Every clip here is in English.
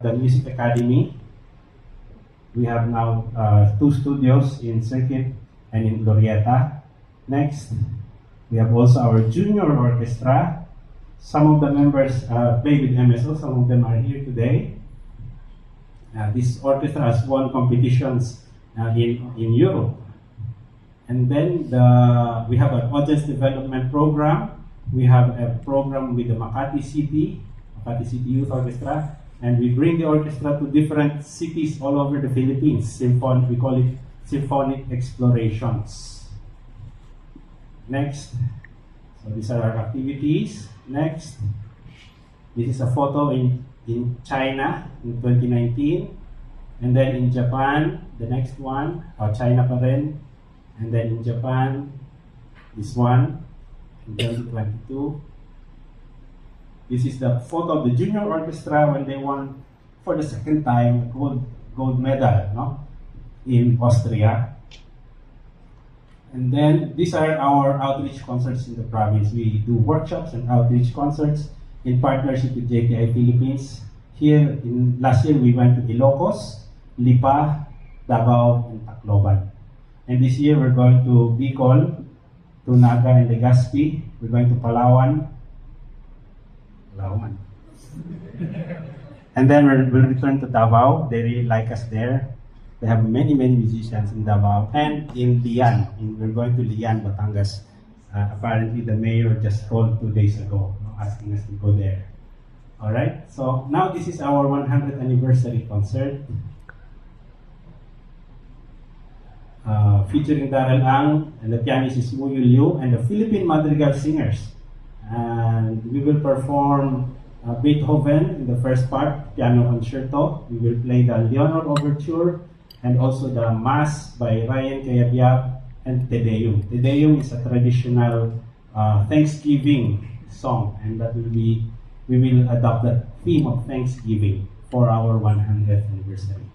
the Music Academy. We have now 2 studios in Circuit and in Glorieta. Next, we have also our junior orchestra. Some of the members play with MSO, some of them are here today. This orchestra has won competitions in Europe. And then we have an audience development program. We have a program with the Makati City Youth Orchestra, and we bring the orchestra to different cities all over the Philippines. We call it symphonic explorations. Next, so these are our activities. Next, this is a photo in China in 2019, and then in Japan, the next one, China pa rin, and then in Japan, this one, in 2022. This is the photo of the junior orchestra when they won for the second time gold medal, in Austria. And then these are our outreach concerts in the province. We do workshops and outreach concerts in partnership with JTI Philippines. Last year we went to Ilocos, Lipa, Davao, and Tacloban. And this year we're going to Bicol, to Naga and Legazpi. We're going to Palawan. And then we'll return to Davao. They really like us there. They have many musicians in Davao and in Lian. We're going to Lian, Batangas. Apparently the mayor just called 2 days ago asking us to go there. Alright, so now this is our 100th anniversary concert. Featuring Darrell Ang, and the pianist is Muyo Liu, and the Philippine Madrigal Singers. And we will perform Beethoven in the first part, piano concerto. We will play the Leonore Overture and also the Mass by Ryan Cayabyab and Te Deum. Te Deum is a traditional Thanksgiving song, and we will adopt the theme of Thanksgiving for our 100th anniversary.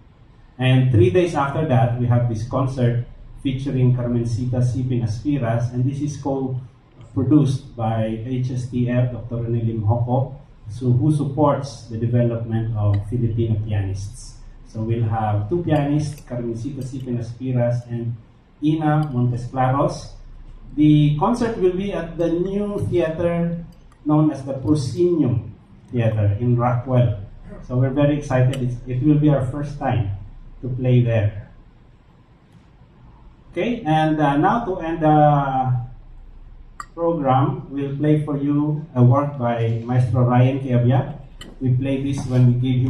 And 3 days after that, we have this concert featuring Carmencita C. Pinaspiras, and this is co-produced by HSTF, Dr. Rene Limhoco, who supports the development of Filipino pianists. So we'll have 2 pianists, Carmencita C. Pinaspiras and Ina Montesclaros. The concert will be at the new theater known as the Proscenium Theater in Rockwell. So we're very excited. It will be our first time to play there. Okay, and now to end the program, we'll play for you a work by Maestro Ryan Cayabyab. We play this when we gave him